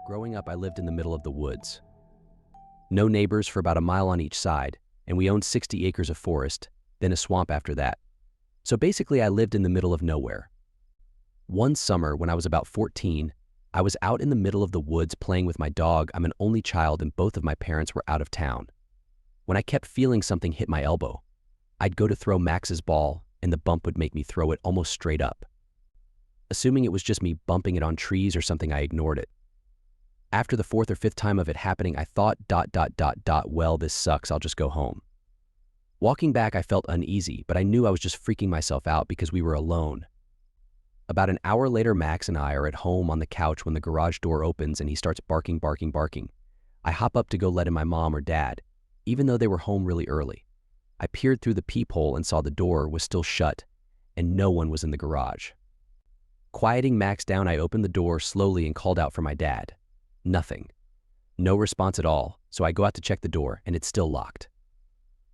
Growing up, I lived in the middle of the woods. No neighbors for about a mile on each side, and we owned 60 acres of forest, then a swamp after that. So basically, I lived in the middle of nowhere. One summer, when I was about 14, I was out in the middle of the woods playing with my dog. I'm an only child, and both of my parents were out of town. When I kept feeling something hit my elbow, I'd go to throw Max's ball, and the bump would make me throw it almost straight up. Assuming it was just me bumping it on trees or something, I ignored it. After the fourth or fifth time of it happening, I thought, well, this sucks, I'll just go home. Walking back, I felt uneasy, but I knew I was just freaking myself out because we were alone. About an hour later, Max and I are at home on the couch when the garage door opens and he starts barking. I hop up to go let in my mom or dad, even though they were home really early. I peered through the peephole and saw the door was still shut, and no one was in the garage. Quieting Max down, I opened the door slowly and called out for my dad. Nothing. No response at all, so I go out to check the door, and it's still locked.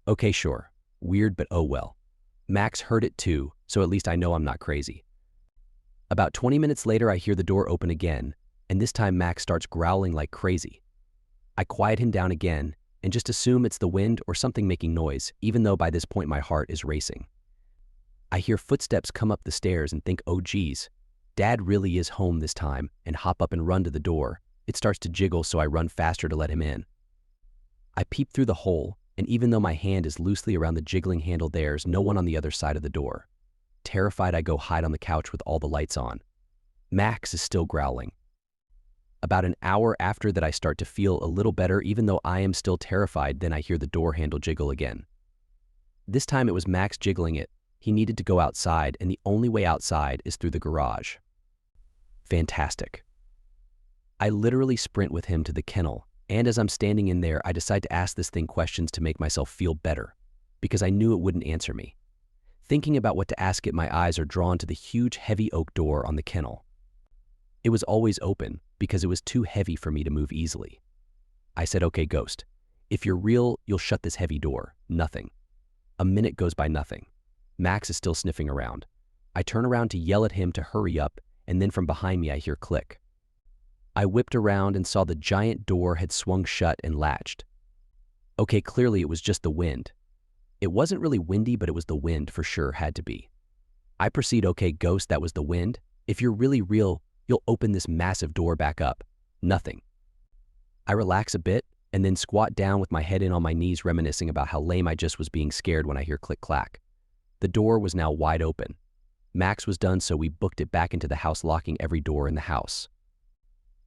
Okay, sure. Weird, but oh well. Max heard it too, so at least I know I'm not crazy. About 20 minutes later, I hear the door open again, and this time Max starts growling like crazy. I quiet him down again, and just assume it's the wind or something making noise, even though by this point my heart is racing. I hear footsteps come up the stairs and think, oh geez, Dad really is home this time, and hop up and run to the door. It starts to jiggle, so I run faster to let him in. I peep through the hole, and even though my hand is loosely around the jiggling handle, there's no one on the other side of the door. Terrified, I go hide on the couch with all the lights on. Max is still growling. About an hour after that, I start to feel a little better, even though I am still terrified. Then I hear the door handle jiggle again. This time it was Max jiggling it. He needed to go outside, and the only way outside is through the garage. Fantastic. I literally sprint with him to the kennel, and as I'm standing in there, I decide to ask this thing questions to make myself feel better, because I knew it wouldn't answer me. Thinking about what to ask it, my eyes are drawn to the huge, heavy oak door on the kennel. It was always open because it was too heavy for me to move easily. I said, okay, ghost, if you're real, you'll shut this heavy door. Nothing. A minute goes by, nothing. Max is still sniffing around. I turn around to yell at him to hurry up, and then from behind me I hear click. I whipped around and saw the giant door had swung shut and latched. Okay, clearly it was just the wind. It wasn't really windy, but it was the wind for sure, had to be. I proceed, okay, ghost, that was the wind. If you're really real, you'll open this massive door back up. Nothing. I relax a bit and then squat down with my head in on my knees, reminiscing about how lame I just was being scared when I hear click-clack. The door was now wide open. Max was done, so we booked it back into the house, locking every door in the house.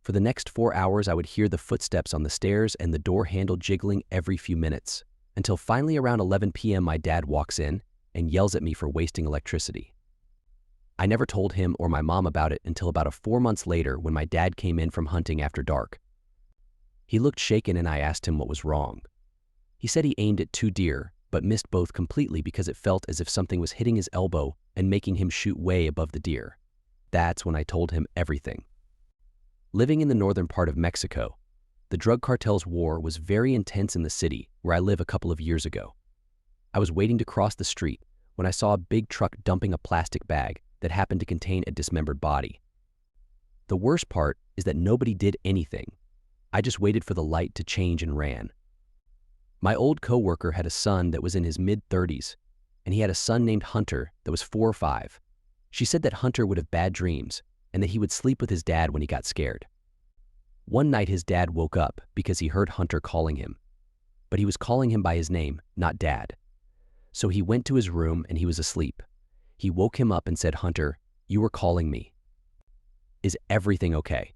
For the next 4 hours, I would hear the footsteps on the stairs and the door handle jiggling every few minutes, until finally around 11 p.m. my dad walks in and yells at me for wasting electricity. I never told him or my mom about it until about 4 months later, when my dad came in from hunting after dark. He looked shaken, and I asked him what was wrong. He said he aimed at 2 deer, but missed both completely because it felt as if something was hitting his elbow and making him shoot way above the deer. That's when I told him everything. Living in the northern part of Mexico, the drug cartel's war was very intense in the city where I live a couple of years ago. I was waiting to cross the street when I saw a big truck dumping a plastic bag that happened to contain a dismembered body. The worst part is that nobody did anything. I just waited for the light to change and ran. My old coworker had a son that was in his mid-30s, and he had a son named Hunter that was 4 or 5. She said that Hunter would have bad dreams and that he would sleep with his dad when he got scared. One night his dad woke up because he heard Hunter calling him, but he was calling him by his name, not Dad. So he went to his room and he was asleep. He woke him up and said, "Hunter, you were calling me. Is everything okay?"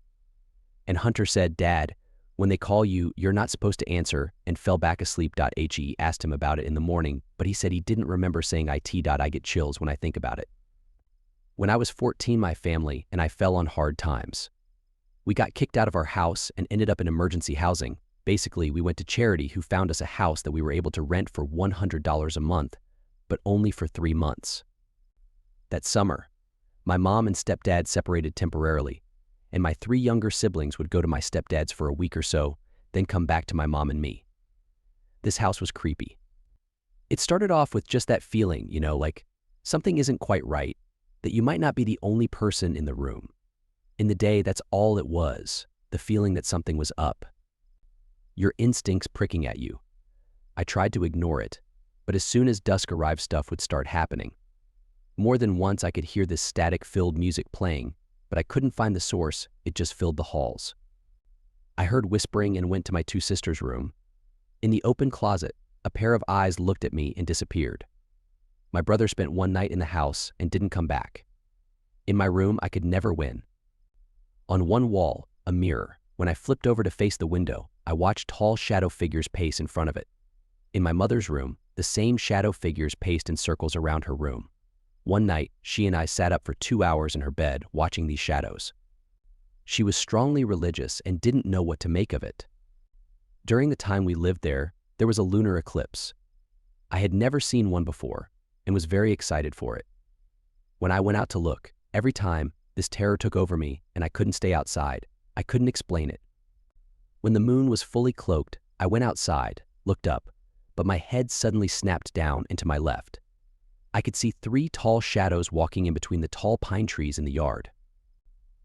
And Hunter said, "Dad, when they call you, you're not supposed to answer," and fell back asleep. He asked him about it in the morning, but he said he didn't remember saying it. I get chills when I think about it. When I was 14, my family and I fell on hard times. We got kicked out of our house and ended up in emergency housing. Basically, we went to charity, who found us a house that we were able to rent for $100 a month, but only for 3 months. That summer, my mom and stepdad separated temporarily, and my 3 younger siblings would go to my stepdad's for a week or so, then come back to my mom and me. This house was creepy. It started off with just that feeling, like something isn't quite right, that you might not be the only person in the room. In the day, that's all it was. the feeling that something was up. Your instincts pricking at you. I tried to ignore it, but as soon as dusk arrived, stuff would start happening. More than once I could hear this static-filled music playing, but I couldn't find the source, it just filled the halls. I heard whispering and went to my two sisters' room. In the open closet, a pair of eyes looked at me and disappeared. My brother spent one night in the house and didn't come back. In my room, I could never win. On one wall, a mirror. When I flipped over to face the window, I watched tall shadow figures pace in front of it. In my mother's room, the same shadow figures paced in circles around her room. One night, she and I sat up for 2 hours in her bed watching these shadows. She was strongly religious and didn't know what to make of it. During the time we lived there, there was a lunar eclipse. I had never seen one before and was very excited for it. When I went out to look, every time, this terror took over me and I couldn't stay outside. I couldn't explain it. When the moon was fully cloaked, I went outside, looked up, but my head suddenly snapped down into my left. I could see 3 tall shadows walking in between the tall pine trees in the yard.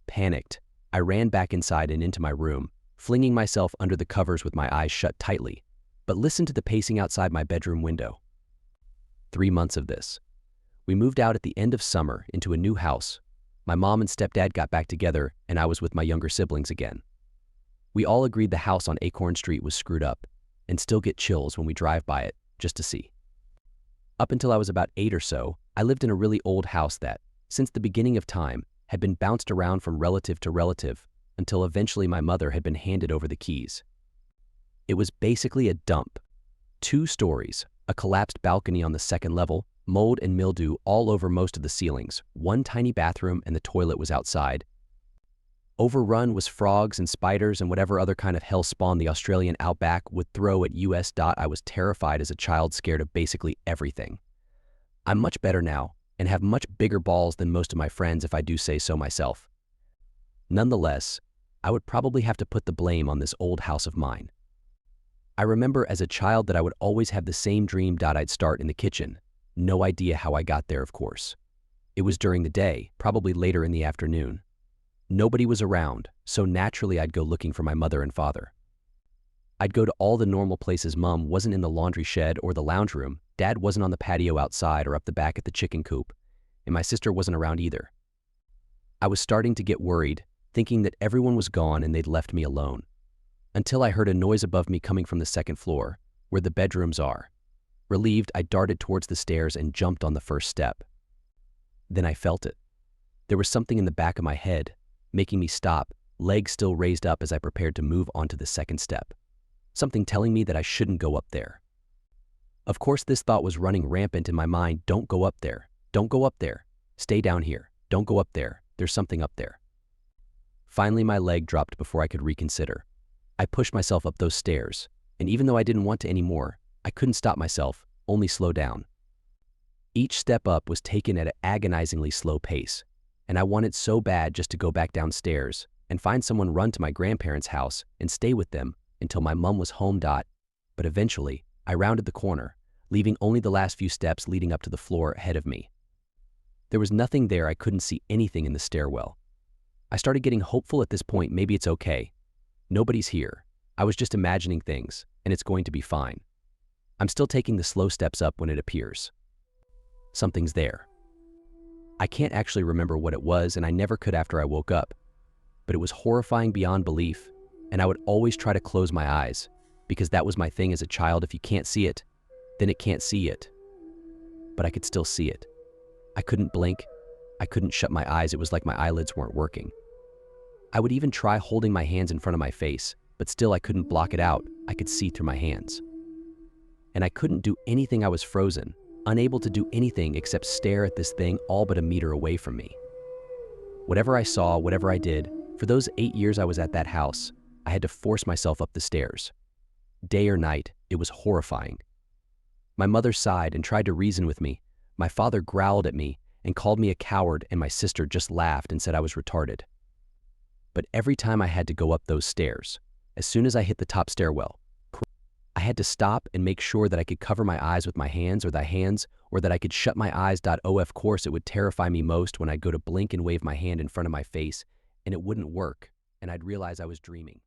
Panicked, I ran back inside and into my room, flinging myself under the covers with my eyes shut tightly, but listened to the pacing outside my bedroom window. 3 months of this. We moved out at the end of summer into a new house. My mom and stepdad got back together and I was with my younger siblings again. We all agreed the house on Acorn Street was screwed up and still get chills when we drive by it just to see. Up until I was about 8 or so, I lived in a really old house that, since the beginning of time, had been bounced around from relative to relative until eventually my mother had been handed over the keys. It was basically a dump. 2 stories, a collapsed balcony on the 2nd level, mold and mildew all over most of the ceilings, 1 tiny bathroom and the toilet was outside. Overrun was frogs and spiders and whatever other kind of hell spawn the Australian outback would throw at us. I was terrified as a child, scared of basically everything. I'm much better now and have much bigger balls than most of my friends if I do say so myself. Nonetheless, I would probably have to put the blame on this old house of mine. I remember as a child that I would always have the same dream. I'd start in the kitchen. No idea how I got there, of course. It was during the day, probably later in the afternoon. Nobody was around, so naturally I'd go looking for my mother and father. I'd go to all the normal places. Mom wasn't in the laundry shed or the lounge room, Dad wasn't on the patio outside or up the back at the chicken coop, and my sister wasn't around either. I was starting to get worried, thinking that everyone was gone and they'd left me alone, until I heard a noise above me coming from the 2nd floor, where the bedrooms are. Relieved, I darted towards the stairs and jumped on the first step. Then I felt it. There was something in the back of my head, making me stop, legs still raised up as I prepared to move onto the 2nd step. Something telling me that I shouldn't go up there. Of course, this thought was running rampant in my mind. Don't go up there. Don't go up there. Stay down here. Don't go up there. There's something up there. Finally, my leg dropped before I could reconsider. I pushed myself up those stairs, and even though I didn't want to anymore, I couldn't stop myself, only slow down. Each step up was taken at an agonizingly slow pace, and I wanted so bad just to go back downstairs and find someone, run to my grandparents' house and stay with them until my mom was home. But eventually, I rounded the corner, leaving only the last few steps leading up to the floor ahead of me. There was nothing there. I couldn't see anything in the stairwell. I started getting hopeful at this point. Maybe it's okay. Nobody's here. I was just imagining things, and it's going to be fine. I'm still taking the slow steps up when it appears. Something's there. I can't actually remember what it was, and I never could after I woke up, but it was horrifying beyond belief, and I would always try to close my eyes, because that was my thing as a child. If you can't see it, then it can't see it. But I could still see it. I couldn't blink. I couldn't shut my eyes. It was like my eyelids weren't working. I would even try holding my hands in front of my face, but still I couldn't block it out. I could see through my hands. And I couldn't do anything. I was frozen, unable to do anything except stare at this thing all but a meter away from me. Whatever I saw, whatever I did, for those 8 years I was at that house, I had to force myself up the stairs. Day or night, it was horrifying. My mother sighed and tried to reason with me. My father growled at me and called me a coward, and my sister just laughed and said I was retarded. But every time I had to go up those stairs, as soon as I hit the top stairwell, I had to stop and make sure that I could cover my eyes with my hands, or that I could shut my eyes. Of course, it would terrify me most when I'd go to blink and wave my hand in front of my face, and it wouldn't work. and I'd realize I was dreaming.